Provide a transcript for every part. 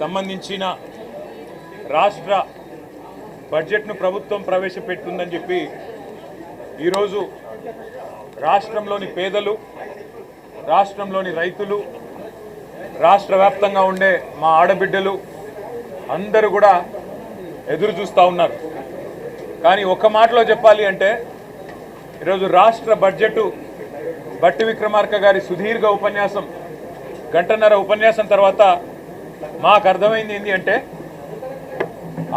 సంబంధించిన రాష్ట్ర బడ్జెట్ను ప్రభుత్వం ప్రవేశపెట్టిందని చెప్పి ఈరోజు రాష్ట్రంలోని పేదలు, రాష్ట్రంలోని రైతులు, రాష్ట్ర వ్యాప్తంగా ఉండే మా ఆడబిడ్డలు అందరూ కూడా ఎదురు చూస్తూ ఉన్నారు. కానీ ఒక్క మాటలో చెప్పాలి అంటే ఈరోజు రాష్ట్ర బడ్జెట్ బట్టి విక్రమార్క గారి సుదీర్ఘ ఉపన్యాసం, గంటన్నర ఉపన్యాసం తర్వాత మాకు అర్థమైంది ఏంటి అంటే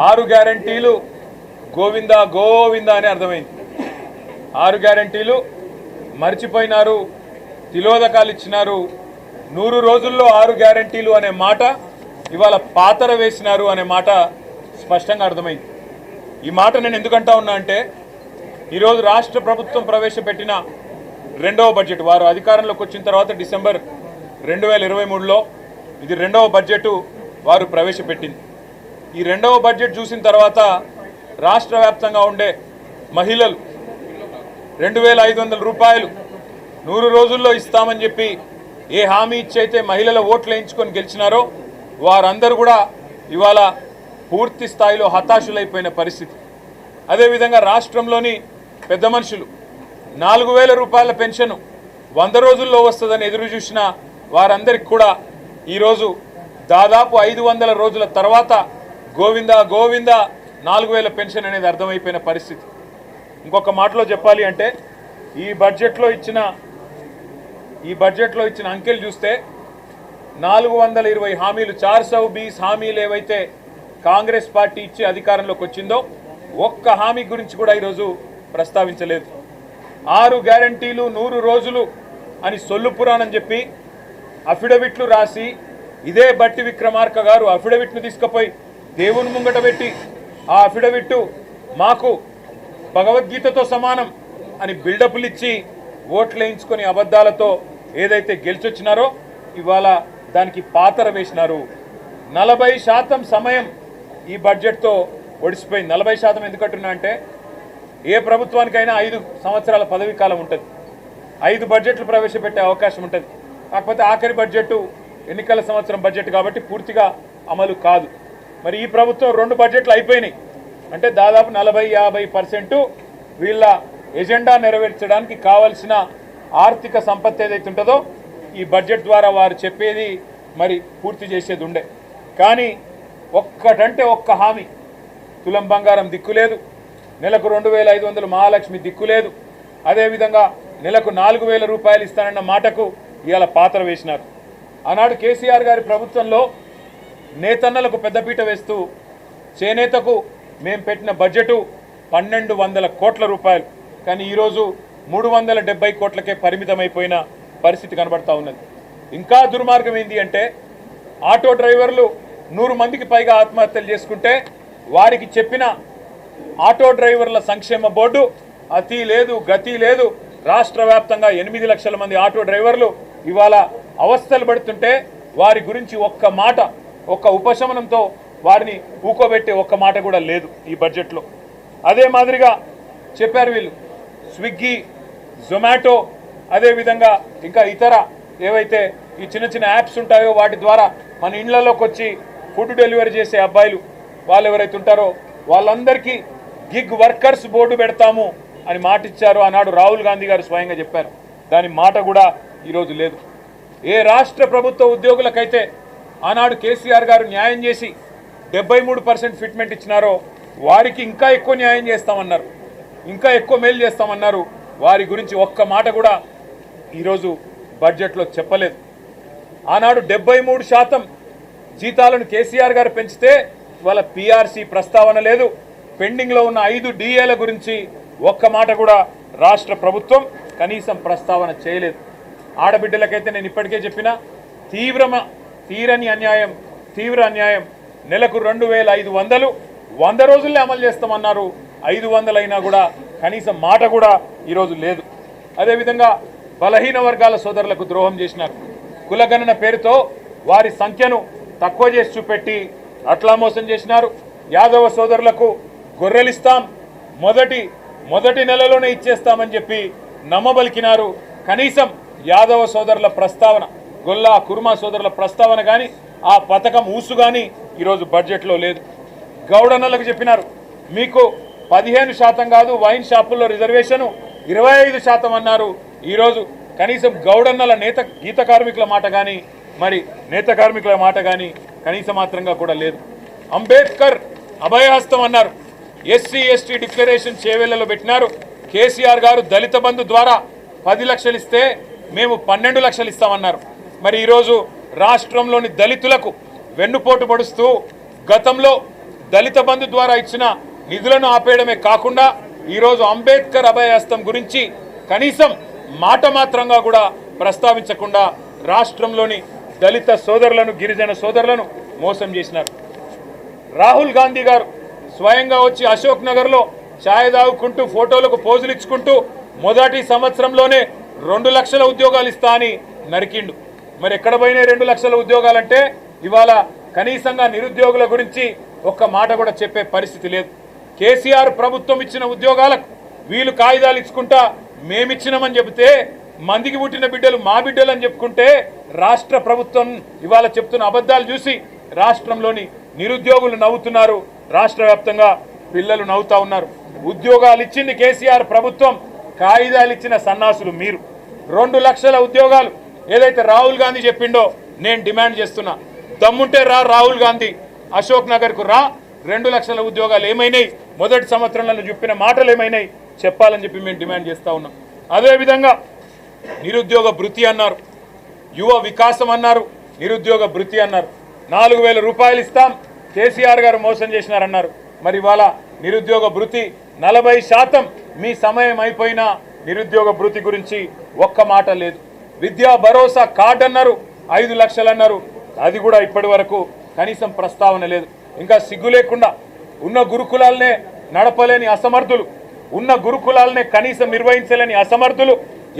6 గ్యారంటీలు గోవిందా గోవిందా అని అర్థమైంది. 6 గ్యారంటీలు మర్చిపోయినారు, తిలోదకాలు ఇచ్చినారు. 100 రోజుల్లో 6 గ్యారంటీలు అనే మాట ఇవాళ పాతర వేసినారు అనే మాట స్పష్టంగా అర్థమైంది. ఈ మాట నేను ఎందుకంటా ఉన్నా అంటే ఈరోజు రాష్ట్ర ప్రభుత్వం ప్రవేశపెట్టిన రెండవ బడ్జెట్, వారు అధికారంలోకి వచ్చిన తర్వాత డిసెంబర్ 2023లో ఇది రెండవ బడ్జెట్ వారు ప్రవేశపెట్టింది. ఈ రెండవ బడ్జెట్ చూసిన తర్వాత రాష్ట్ర వ్యాప్తంగా ఉండే మహిళలు 2500 రూపాయలు 100 రోజుల్లో ఇస్తామని చెప్పి ఏ హామీ ఇచ్చైతే మహిళల ఓట్లు వేయించుకొని గెలిచినారో వారందరూ కూడా ఇవాళ పూర్తి స్థాయిలో హతాశులైపోయిన పరిస్థితి. అదేవిధంగా రాష్ట్రంలోని పెద్ద మనుషులు 4000 రూపాయల పెన్షన్ 100 రోజుల్లో వస్తుందని ఎదురు చూసిన వారందరికీ కూడా ఈరోజు దాదాపు 500 రోజుల తర్వాత గోవిందా గోవిందా 4000 పెన్షన్ అనేది అర్థమైపోయిన పరిస్థితి. ఇంకొక మాటలో చెప్పాలి అంటే ఈ బడ్జెట్లో ఇచ్చిన అంకెలు చూస్తే 420 హామీలు 420 హామీలు ఏవైతే కాంగ్రెస్ పార్టీ ఇచ్చి అధికారంలోకి వచ్చిందో ఒక్క హామీ గురించి కూడా ఈరోజు ప్రస్తావించలేదు. 6 గ్యారంటీలు 100 రోజులు అని సొల్లు పురాణం చెప్పి అఫిడవిట్లు రాసి ఇదే బట్టి విక్రమార్క గారు అఫిడవిట్ను తీసుకుపోయి దేవుని ముంగట పెట్టి ఆ అఫిడవిట్ మాకు భగవద్గీతతో సమానం అని బిల్డప్లు ఇచ్చి ఓట్లు వేయించుకొని అబద్ధాలతో ఏదైతే గెలిచొచ్చినారో ఇవాళ దానికి పాతర వేసినారు. 40% సమయం ఈ బడ్జెట్తో ఒడిసిపోయింది. 40% ఎందుకంటున్నా అంటే ఏ ప్రభుత్వానికైనా 5 సంవత్సరాల పదవీ కాలం ఉంటుంది, 5 బడ్జెట్లు ప్రవేశపెట్టే అవకాశం ఉంటుంది. కాకపోతే ఆఖరి బడ్జెట్ ఎన్నికల సంవత్సరం బడ్జెట్ కాబట్టి పూర్తిగా అమలు కాదు. మరి ఈ ప్రభుత్వం 2 బడ్జెట్లు అయిపోయినాయి అంటే దాదాపు 40-50% వీళ్ళ ఎజెండా నెరవేర్చడానికి కావాల్సిన ఆర్థిక సంపత్తి ఏదైతే ఉంటుందో ఈ బడ్జెట్ ద్వారా వారు చెప్పేది మరి పూర్తి చేసేది ఉండే. కానీ ఒక్కటంటే ఒక్క హామీ, తులం బంగారం దిక్కులేదు, నెలకు 2500 మహాలక్ష్మి దిక్కులేదు, అదేవిధంగా నెలకు 4000 రూపాయలు ఇస్తానన్న మాటకు ఇవాళ పాత్ర వేసినారు. ఆనాడు కేసీఆర్ గారి ప్రభుత్వంలో నేతన్నలకు పెద్దపీట వేస్తూ చేనేతకు మేము పెట్టిన బడ్జెటు 1200 కోట్ల రూపాయలు, కానీ ఈరోజు 370 కోట్లకే పరిమితమైపోయిన పరిస్థితి కనబడతా ఉన్నది. ఇంకా దుర్మార్గం ఏంటి అంటే ఆటో డ్రైవర్లు 100 మందికి పైగా ఆత్మహత్యలు చేసుకుంటే వారికి చెప్పిన ఆటో డ్రైవర్ల సంక్షేమ బోర్డు అతి లేదు గతి లేదు. రాష్ట్ర వ్యాప్తంగా 8 లక్షల మంది ఆటో డ్రైవర్లు ఇవాళ అవస్థలు పడుతుంటే వారి గురించి ఒక్క మాట, ఒక్క ఉపశమనంతో వారిని ఊకోబెట్టే ఒక్క మాట కూడా లేదు ఈ బడ్జెట్లో. అదే మాదిరిగా చెప్పారు వీళ్ళు స్విగ్గీ, జొమాటో, అదేవిధంగా ఇంకా ఇతర ఏవైతే ఈ చిన్న చిన్న యాప్స్ ఉంటాయో వాటి ద్వారా మన ఇళ్లలోకి వచ్చి ఫుడ్ డెలివరీ చేసే అబ్బాయిలు వాళ్ళు ఎవరైతే ఉంటారో వాళ్ళందరికీ గిగ్ వర్కర్స్ బోర్డు పెడతాము అని మాట ఇచ్చారు. ఆనాడు రాహుల్ గాంధీ గారు స్వయంగా చెప్పారు. దాని మాట కూడా ఈరోజు లేదు. ఏ రాష్ట్ర ప్రభుత్వ ఉద్యోగులకైతే ఆనాడు కేసీఆర్ గారు న్యాయం చేసి 73% ఫిట్మెంట్ ఇచ్చినారో వారికి ఇంకా ఎక్కువ న్యాయం చేస్తామన్నారు, ఇంకా ఎక్కువ మేలు చేస్తామన్నారు. వారి గురించి ఒక్క మాట కూడా ఈరోజు బడ్జెట్లో చెప్పలేదు. ఆనాడు 73% జీతాలను కేసీఆర్ గారు పెంచితే ఇవాళ పీఆర్సీ ప్రస్తావన లేదు. పెండింగ్లో ఉన్న 5 డిఏల గురించి ఒక్క మాట కూడా రాష్ట్ర ప్రభుత్వం కనీసం ప్రస్తావన చేయలేదు. ఆడబిడ్డలకైతే నేను ఇప్పటికే చెప్పిన తీరని అన్యాయం, తీవ్ర అన్యాయం. నెలకు 2500 100 రోజుల్లో అమలు చేస్తామన్నారు. 500 అయినా కూడా కనీసం మాట కూడా ఈరోజు లేదు. అదేవిధంగా బలహీన వర్గాల సోదరులకు ద్రోహం చేసినారు. కులగణన పేరుతో వారి సంఖ్యను తక్కువ చేసి చూపెట్టి అట్లా మోసం చేసినారు. యాదవ సోదరులకు గొర్రెలిస్తాం, మొదటి నెలలోనే ఇచ్చేస్తామని చెప్పి నమ్మబలికినారు. కనీసం యాదవ సోదరుల ప్రస్తావన, గొల్లా కుర్మా సోదరుల ప్రస్తావన కానీ ఆ పథకం ఊసు కానీ ఈరోజు బడ్జెట్లో లేదు. గౌడన్నలకు చెప్పినారు మీకు 15% కాదు వైన్ షాపుల్లో రిజర్వేషన్ 25% అన్నారు. ఈరోజు కనీసం గౌడన్నల గీత కార్మికుల మాట కానీ మరి నేత కార్మికుల మాట కానీ కనీస మాత్రంగా కూడా లేదు. అంబేద్కర్ అభయహస్తం అన్నారు. ఎస్సీ ఎస్టీ డిక్లరేషన్ చేవెళ్లలో పెట్టినారు. కేసీఆర్ గారు దళిత బంధు ద్వారా 10 లక్షలు ఇస్తే మేము 12 లక్షలు ఇస్తామన్నారు. మరి ఈరోజు రాష్ట్రంలోని దళితులకు వెన్నుపోటు పడుస్తూ గతంలో దళిత బంధు ద్వారా ఇచ్చిన నిధులను ఆపేయడమే కాకుండా ఈరోజు అంబేద్కర్ అభయహస్తం గురించి కనీసం మాట మాత్రంగా కూడా ప్రస్తావించకుండా రాష్ట్రంలోని దళిత సోదరులను గిరిజన సోదరులను మోసం చేసినారు. రాహుల్ గాంధీ గారు స్వయంగా వచ్చి అశోక్ నగర్లో ఛాయ్ తాగుకుంటూ ఫోటోలకు పోజులు ఇచ్చుకుంటూ మొదటి సంవత్సరంలోనే 2 లక్షల ఉద్యోగాలు ఇస్తా అని నరికిండు. మరి ఎక్కడ పోయినాయి 2 లక్షల ఉద్యోగాలంటే ఇవాళ కనీసంగా నిరుద్యోగుల గురించి ఒక్క మాట కూడా చెప్పే పరిస్థితి లేదు. కేసీఆర్ ప్రభుత్వం ఇచ్చిన ఉద్యోగాలకు వీళ్ళు కాగితాలు ఇచ్చుకుంటా మేమిచ్చినామని చెబితే మందికి పుట్టిన బిడ్డలు మా బిడ్డలు అని చెప్పుకుంటే రాష్ట్ర ప్రభుత్వం ఇవాళ చెప్తున్న అబద్ధాలు చూసి రాష్ట్రంలోని నిరుద్యోగులు నవ్వుతున్నారు. రాష్ట్ర వ్యాప్తంగా పిల్లలు నవ్వుతా ఉన్నారు. ఉద్యోగాలు ఇచ్చింది కేసీఆర్ ప్రభుత్వం, కాగితాలు ఇచ్చిన సన్నాసులు మీరు. 2 లక్షల ఉద్యోగాలు ఏదైతే రాహుల్ గాంధీ చెప్పిండో నేను డిమాండ్ చేస్తున్నా. దమ్ముంటే రాహుల్ గాంధీ అశోక్ నగర్కు 2 లక్షల ఉద్యోగాలు ఏమైనాయి, మొదటి సంవత్సరంలో చెప్పిన మాటలు ఏమైనాయి చెప్పాలని చెప్పి మేము డిమాండ్ చేస్తూ ఉన్నాం. అదేవిధంగా నిరుద్యోగ భృతి అన్నారు, యువ వికాసం అన్నారు, నిరుద్యోగ భృతి అన్నారు. 4,000 రూపాయలు ఇస్తాం కేసీఆర్ గారు మోసం చేసినారన్నారు. మరి ఇవాళ నిరుద్యోగ భృతి 40% మీ సమయం అయిపోయినా నిరుద్యోగ భృతి గురించి ఒక్క మాట లేదు. విద్యా భరోసా కార్డు అన్నారు, 5 లక్షలు అన్నారు, అది కూడా ఇప్పటి వరకు కనీసం ప్రస్తావన లేదు. ఇంకా సిగ్గు లేకుండా ఉన్న గురుకులాలనే నడపలేని అసమర్థులు, ఉన్న గురుకులాలనే కనీసం నిర్వహించలేని అసమర్థులు,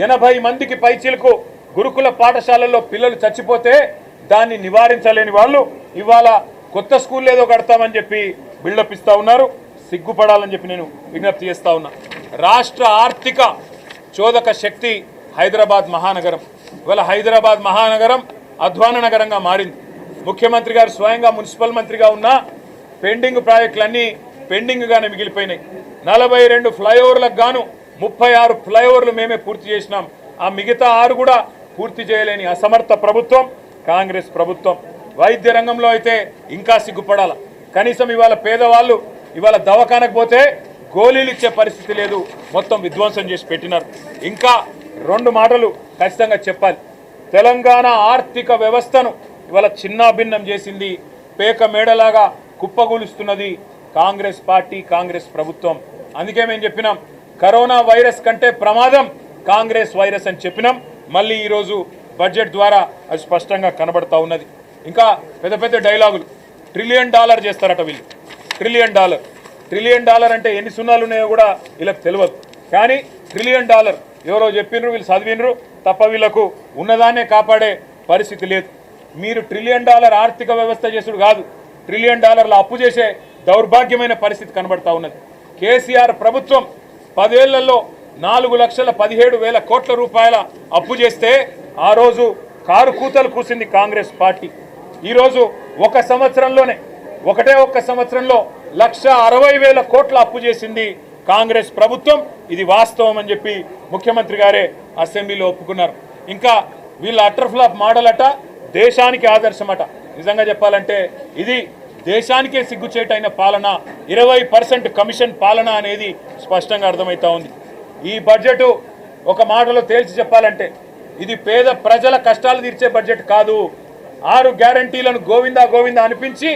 80 మందికి పైచిలకు గురుకుల పాఠశాలల్లో పిల్లలు చచ్చిపోతే దాన్ని నివారించలేని వాళ్ళు ఇవాళ కొత్త స్కూల్ ఏదో కడతామని చెప్పి బిల్డప్ ఇస్తా ఉన్నారు. సిగ్గుపడాలని చెప్పి నేను విజ్ఞప్తి చేస్తా ఉన్నా. రాష్ట్ర ఆర్థిక చోదక శక్తి హైదరాబాద్ మహానగరం. ఇవాళ హైదరాబాద్ మహానగరం అధ్వాన నగరంగా మారింది. ముఖ్యమంత్రి గారు స్వయంగా మున్సిపల్ మంత్రిగా ఉన్న పెండింగ్ ప్రాజెక్టులన్నీ పెండింగ్గానే మిగిలిపోయినాయి. 42 ఫ్లైఓవర్లకు గాను 36 ఫ్లైఓవర్లు మేమే పూర్తి చేసినాం. ఆ మిగతా 6 కూడా పూర్తి చేయలేని అసమర్థ ప్రభుత్వం కాంగ్రెస్ ప్రభుత్వం. వైద్య రంగంలో అయితే ఇంకా సిగ్గుపడాల. కనీసం ఇవాళ పేదవాళ్ళు ఇవాళ దవాఖానకు పోతే గోళీలు ఇచ్చే పరిస్థితి లేదు, మొత్తం విధ్వంసం చేసి పెట్టినారు. ఇంకా 2 మాటలు ఖచ్చితంగా చెప్పాలి. తెలంగాణ ఆర్థిక వ్యవస్థను ఇవాళ చిన్నాభిన్నం చేసింది, పేక మేడలాగా కుప్పగూలుస్తున్నది కాంగ్రెస్ పార్టీ, కాంగ్రెస్ ప్రభుత్వం. అందుకే మేము చెప్పినాం కరోనా వైరస్ కంటే ప్రమాదం కాంగ్రెస్ వైరస్ అని చెప్పినాం. మళ్ళీ ఈరోజు బడ్జెట్ ద్వారా అది స్పష్టంగా కనబడతా ఉన్నది. ఇంకా పెద్ద పెద్ద డైలాగులు, $1 ట్రిలియన్ చేస్తారట వీళ్ళు. $1 ట్రిలియన్ అంటే ఎన్ని సున్నాలు ఉన్నాయో కూడా వీళ్ళకి తెలియదు. కానీ $1 ట్రిలియన్ ఎవరో చెప్పినరు, వీళ్ళు చదివినరు తప్ప వీళ్ళకు ఉన్నదాన్నే కాపాడే పరిస్థితి లేదు. మీరు $1 ట్రిలియన్ ఆర్థిక వ్యవస్థ చేసుడు కాదు, $1 ట్రిలియన్ అప్పు చేసే దౌర్భాగ్యమైన పరిస్థితి కనబడతా ఉన్నది. కేసీఆర్ ప్రభుత్వం 10 ఏళ్లలో 4,17,000 కోట్ల రూపాయల అప్పు చేస్తే ఆ రోజు కారు కూతలు కూసింది కాంగ్రెస్ పార్టీ. ఈరోజు ఒక్క సంవత్సరంలో 1,60,000 కోట్ల అప్పు చేసింది కాంగ్రెస్ ప్రభుత్వం. ఇది వాస్తవం అని చెప్పి ముఖ్యమంత్రి గారే అసెంబ్లీలో ఒప్పుకున్నారు. ఇంకా వీళ్ళ అటర్ఫ్లాప్ మోడల్ అట దేశానికి ఆదర్శమట. నిజంగా చెప్పాలంటే ఇది దేశానికే సిగ్గుచేటైన పాలన, 20% కమిషన్ పాలన అనేది స్పష్టంగా అర్థమవుతా ఉంది. ఈ బడ్జెట్ ఒక మాటలో తేల్చి చెప్పాలంటే ఇది పేద ప్రజల కష్టాలు తీర్చే బడ్జెట్ కాదు. 6 గ్యారంటీలను గోవిందా గోవిందా అనిపించి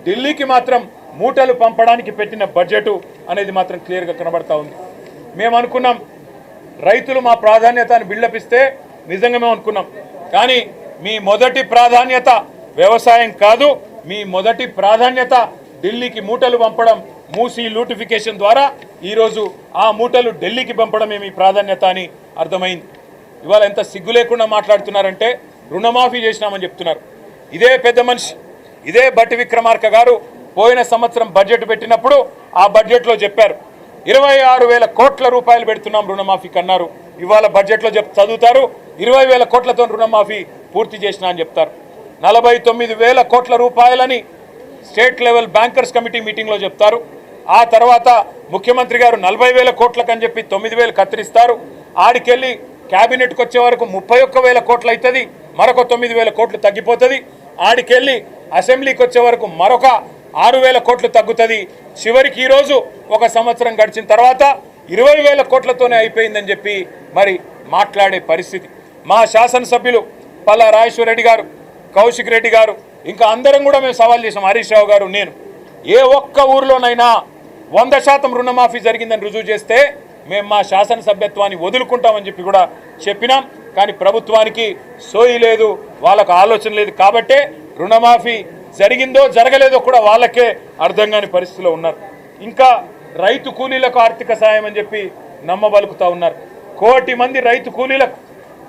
ఢిల్లీకి మాత్రం మూటలు పంపడానికి పెట్టిన బడ్జెట్ అనేది మాత్రం క్లియర్గా కనబడతా ఉంది. మేము అనుకున్నాం రైతులు మా ప్రాధాన్యత అని బిల్డప్ ఇస్తే నిజంగా మేము అనుకున్నాం. కానీ మీ మొదటి ప్రాధాన్యత వ్యవసాయం కాదు, మీ మొదటి ప్రాధాన్యత ఢిల్లీకి మూటలు పంపడం, మూసీ లూటిఫికేషన్ ద్వారా ఈరోజు ఆ మూటలు ఢిల్లీకి పంపడమే మీ ప్రాధాన్యత అని అర్థమైంది. ఇవాళ ఎంత సిగ్గు లేకుండా మాట్లాడుతున్నారంటే రుణమాఫీ చేసినామని చెప్తున్నారు. ఇదే పెద్ద మనిషి, ఇదే బట్టి విక్రమార్క గారు పోయిన సంవత్సరం బడ్జెట్ పెట్టినప్పుడు ఆ బడ్జెట్లో చెప్పారు 26,000 కోట్ల రూపాయలు పెడుతున్నాం రుణమాఫీకి అన్నారు. ఇవాళ బడ్జెట్లో చదువుతారు 20,000 కోట్లతో రుణమాఫీ పూర్తి చేసినా అని చెప్తారు. 49,000 కోట్ల రూపాయలని స్టేట్ లెవెల్ బ్యాంకర్స్ కమిటీ మీటింగ్లో చెప్తారు. ఆ తర్వాత ముఖ్యమంత్రి గారు 40,000 కోట్లకని చెప్పి 9,000 కత్తిరిస్తారు. ఆడికెళ్ళి క్యాబినెట్కి వచ్చే వరకు 31,000 కోట్లు అవుతుంది, మరొక 9,000 కోట్లు తగ్గిపోతుంది. ఆడికెళ్ళి అసెంబ్లీకి వచ్చే వరకు మరొక 6,000 కోట్లు తగ్గుతుంది. చివరికి ఈరోజు ఒక సంవత్సరం గడిచిన తర్వాత 20,000 కోట్లతోనే అయిపోయిందని చెప్పి మరి మాట్లాడే పరిస్థితి. మా శాసనసభ్యులు పల్లా రాజేశ్వర రెడ్డి గారు, కౌశిక్ రెడ్డి గారు, ఇంకా అందరం కూడా మేము సవాల్ చేసాం. హరీష్ రావు గారు, నేను ఏ ఒక్క ఊర్లోనైనా 100% రుణమాఫీ జరిగిందని రుజువు చేస్తే మేము మా శాసనసభ్యత్వాన్ని వదులుకుంటామని చెప్పి కూడా చెప్పినాం. కానీ ప్రభుత్వానికి సోయి లేదు, వాళ్ళకు ఆలోచన లేదు. కాబట్టే రుణమాఫీ జరిగిందో జరగలేదో కూడా వాళ్ళకే అర్థం కాని పరిస్థితిలో ఉన్నారు. ఇంకా రైతు కూలీలకు ఆర్థిక సాయం అని చెప్పి నమ్మబలుకుతూ ఉన్నారు. 1 కోటి మంది రైతు కూలీలకు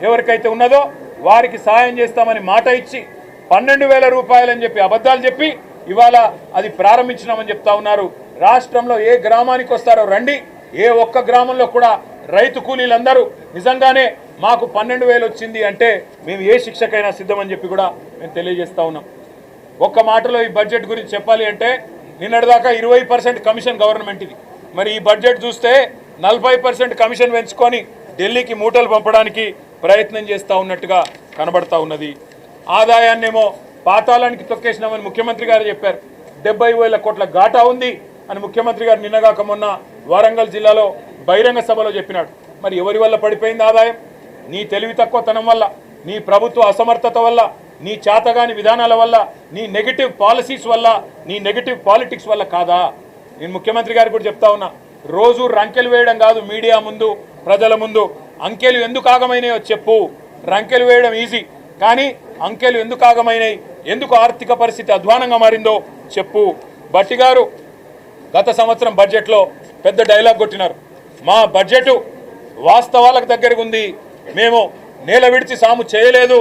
ఎవరికైతే ఉన్నదో వారికి సాయం చేస్తామని మాట ఇచ్చి 12,000 రూపాయలు అని చెప్పి అబద్ధాలు చెప్పి ఇవాళ అది ప్రారంభించినామని చెప్తా ఉన్నారు. రాష్ట్రంలో ఏ గ్రామానికి వస్తారో రండి, ఏ ఒక్క గ్రామంలో కూడా రైతు కూలీలందరూ నిజంగానే మాకు 12,000 వచ్చింది అంటే మేము ఏ శిక్షకైనా సిద్ధమని చెప్పి కూడా మేము తెలియజేస్తూ ఉన్నాం. ఒక్క మాటలో ఈ బడ్జెట్ గురించి చెప్పాలి అంటే నిన్నటిదాకా 20% కమిషన్ గవర్నమెంట్ ఇది. మరి ఈ బడ్జెట్ చూస్తే 40% కమిషన్ పెంచుకొని ఢిల్లీకి మూటలు పంపడానికి ప్రయత్నం చేస్తూ ఉన్నట్టుగా కనబడతా ఉన్నది. ఆదాయాన్నేమో పాతాళానికి తొక్కేసినామని ముఖ్యమంత్రి గారు చెప్పారు. 70,000 కోట్ల ఘాటా ఉంది అని ముఖ్యమంత్రి గారు నిన్నగాక మొన్న వరంగల్ జిల్లాలో బహిరంగ సభలో చెప్పినాడు. మరి ఎవరి వల్ల పడిపోయింది ఆదాయం? నీ తెలివి తక్కువతనం వల్ల, నీ ప్రభుత్వ అసమర్థత వల్ల, నీ చేతగాని విధానాల వల్ల, నీ నెగిటివ్ పాలసీస్ వల్ల, నీ నెగిటివ్ పాలిటిక్స్ వల్ల కాదా? నేను ముఖ్యమంత్రి గారికి కూడా చెప్తా ఉన్నా, రోజు రంకెలు వేయడం కాదు, మీడియా ముందు ప్రజల ముందు అంకెలు ఎందుకు ఆగమైనాయో చెప్పు. రంకెలు వేయడం ఈజీ, కానీ అంకెలు ఎందుకు ఆగమైనాయి, ఎందుకు ఆర్థిక పరిస్థితి అధ్వానంగా మారిందో చెప్పు. భట్టి గారు గత సంవత్సరం బడ్జెట్లో పెద్ద డైలాగ్ కొట్టినారు. మా బడ్జెట్ వాస్తవాలకు దగ్గరగా ఉంది, మేము నేల విడిచి సాము చేయలేదు,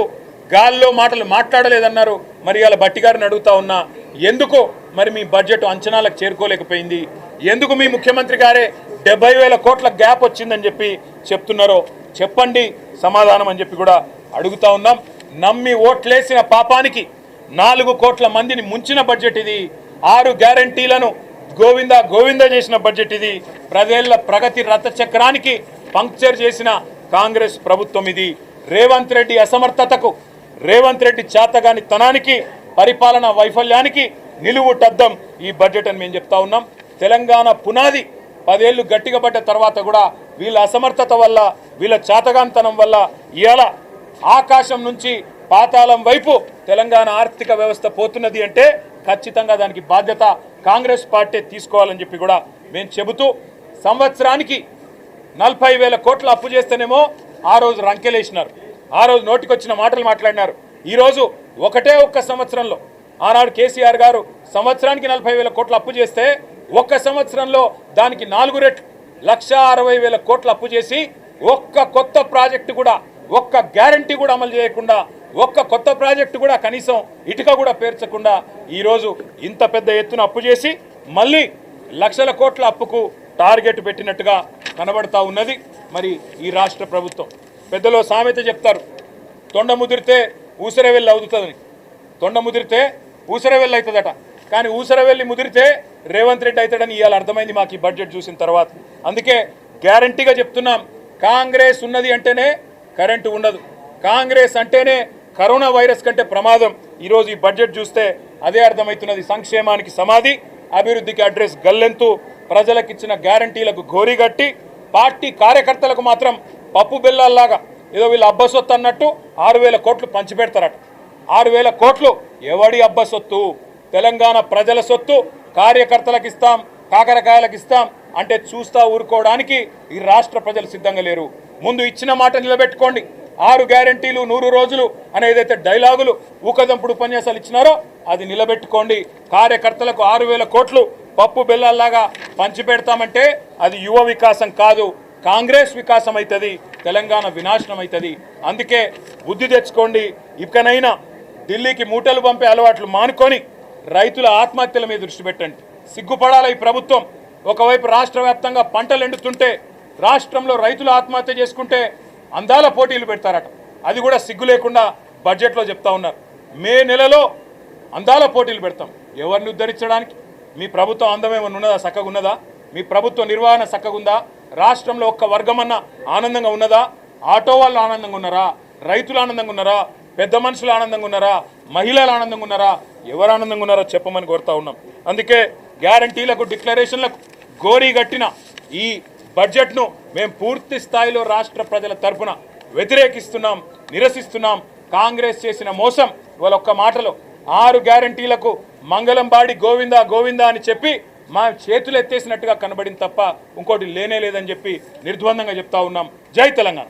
గాల్లో మాటలు మాట్లాడలేదన్నారు. మరి అలా భట్టి గారిని అడుగుతా ఉన్నా, ఎందుకు మరి మీ బడ్జెట్ అంచనాలకు చేరుకోలేకపోయింది? ఎందుకు మీ ముఖ్యమంత్రి గారే 70,000 కోట్ల గ్యాప్ వచ్చిందని చెప్పి చెప్తున్నారో చెప్పండి సమాధానం అని చెప్పి కూడా అడుగుతా ఉన్నాం. నమ్మి ఓట్లేసిన పాపానికి 4 కోట్ల మందిని ముంచిన బడ్జెట్ ఇది. 6 గ్యారంటీలను గోవింద గోవింద చేసిన బడ్జెట్ ఇది. ప్రజల ప్రగతి రథ చక్రానికి పంక్చర్ చేసిన కాంగ్రెస్ ప్రభుత్వం ఇది. రేవంత్ రెడ్డి అసమర్థతకు, రేవంత్ రెడ్డి చేతగాని తనానికి, పరిపాలన వైఫల్యానికి నిలువుటద్దం ఈ బడ్జెట్ అని మేము చెప్తా ఉన్నాం. తెలంగాణ పునాది 10 ఏళ్ళు గట్టిగా పడ్డ తర్వాత కూడా వీళ్ళ అసమర్థత వల్ల, వీళ్ళ చేతగానితనం వల్ల ఇవాళ ఆకాశం నుంచి పాతాళం వైపు తెలంగాణ ఆర్థిక వ్యవస్థ పోతున్నది అంటే ఖచ్చితంగా దానికి బాధ్యత కాంగ్రెస్ పార్టీ తీసుకోవాలని చెప్పి కూడా మేము చెబుతూ, సంవత్సరానికి 40,000 కోట్ల అప్పు చేస్తేనేమో ఆ రోజు రంకెలేసినారు, ఆ రోజు నోటికొచ్చిన మాటలు మాట్లాడినారు. ఈరోజు ఒక్క సంవత్సరంలో ఆనాడు కేసీఆర్ గారు సంవత్సరానికి 40,000 కోట్ల అప్పు చేస్తే ఒక్క సంవత్సరంలో దానికి 4 రెట్లు 1,60,000 కోట్ల అప్పు చేసి ఒక్క కొత్త ప్రాజెక్టు కూడా, ఒక్క గ్యారంటీ కూడా అమలు చేయకుండా, ఒక్క కొత్త ప్రాజెక్టు కూడా కనీసం ఇటుక కూడా పేర్చకుండా ఈరోజు ఇంత పెద్ద ఎత్తున అప్పు చేసి మళ్ళీ లక్షల కోట్ల అప్పుకు టార్గెట్ పెట్టినట్టుగా కనబడతా ఉన్నది. మరి ఈ రాష్ట్ర ప్రభుత్వం పెద్దలో సామెత చెప్తారు, తొండ ముదిరితే ఊసరవెల్లి అవుతుందని. తొండ ముదిరితే ఊసరవెల్లి అవుతుందట, కానీ ఊసరవెల్లి ముదిరితే రేవంత్ రెడ్డి అవుతాడని ఇవాళ అర్థమైంది మాకు ఈ బడ్జెట్ చూసిన తర్వాత. అందుకే గ్యారంటీగా చెప్తున్నాం, కాంగ్రెస్ ఉన్నది అంటేనే కరెంటు ఉండదు, కాంగ్రెస్ అంటేనే కరోనా వైరస్ కంటే ప్రమాదం. ఈరోజు ఈ బడ్జెట్ చూస్తే అదే అర్థమవుతున్నది. సంక్షేమానికి సమాధి, అభివృద్ధికి అడ్రస్ గల్లెంతు, ప్రజలకు ఇచ్చిన గ్యారంటీలకు గోరిగట్టి, పార్టీ కార్యకర్తలకు మాత్రం పప్పు బెల్లాల్లాగా ఏదో వీళ్ళు అబ్బసొత్తు అన్నట్టు 6,000 కోట్లు పంచిపెడతారట. 6,000 కోట్లు ఎవడి అబ్బసొత్తు? తెలంగాణ ప్రజల సొత్తు. కార్యకర్తలకు ఇస్తాం, కాకరకాయలకు ఇస్తాం అంటే చూస్తా ఊరుకోవడానికి ఈ రాష్ట్ర ప్రజలు సిద్ధంగా లేరు. ముందు ఇచ్చిన మాట నిలబెట్టుకోండి. 6 గ్యారంటీలు 100 రోజులు అనే ఏదైతే డైలాగులు ఊకదంపుడు ఉపన్యాసాలు ఇచ్చినారో అది నిలబెట్టుకోండి. కార్యకర్తలకు 6,000 కోట్లు పప్పు బెల్లాల్లాగా పంచిపెడతామంటే అది యువ వికాసం కాదు, కాంగ్రెస్ వికాసం అవుతుంది, తెలంగాణ వినాశనం అవుతుంది. అందుకే బుద్ధి తెచ్చుకోండి. ఇకనైనా ఢిల్లీకి మూటలు పంపే అలవాట్లు మానుకొని రైతుల ఆత్మహత్యల మీద దృష్టి పెట్టండి. సిగ్గుపడాలి ఈ ప్రభుత్వం. ఒకవైపు రాష్ట్ర వ్యాప్తంగా పంటలు ఎండుతుంటే రాష్ట్రంలో రైతులు ఆత్మహత్య చేసుకుంటే అందాల పోటీలు పెడతారట. అది కూడా సిగ్గు లేకుండా బడ్జెట్లో చెప్తా ఉన్నారు. మే నెలలో అందాల పోటీలు పెడతాం. ఎవరిని ఉద్ధరించడానికి? మీ ప్రభుత్వం అందం ఏమన్నా ఉన్నదా? చక్కగా ఉన్నదా? మీ ప్రభుత్వ నిర్వహణ చక్కగా ఉందా? రాష్ట్రంలో ఒక్క వర్గమన్నా ఆనందంగా ఉన్నదా? ఆటో వాళ్ళు ఆనందంగా ఉన్నారా? రైతులు ఆనందంగా ఉన్నారా? పెద్ద మనుషులు ఆనందంగా ఉన్నారా? మహిళలు ఆనందంగా ఉన్నారా? ఎవరు ఆనందంగా ఉన్నారో చెప్పమని కోరుతా ఉన్నాం. అందుకే గ్యారంటీలకు డిక్లరేషన్లకు గోరీ గట్టిన ఈ బడ్జెట్ను మేము పూర్తి స్థాయిలో రాష్ట్ర ప్రజల తరఫున వ్యతిరేకిస్తున్నాం, నిరసిస్తున్నాం. కాంగ్రెస్ చేసిన మోసం ఇవాళ ఒక్క మాటలో 6 గ్యారంటీలకు మంగళం పాడి గోవిందా గోవిందా అని చెప్పి మా చేతులు ఎత్తేసినట్టుగా కనబడింది తప్ప ఇంకోటి లేనే లేదని చెప్పి నిర్ద్వందంగా చెప్తా ఉన్నాం. జై తెలంగాణ.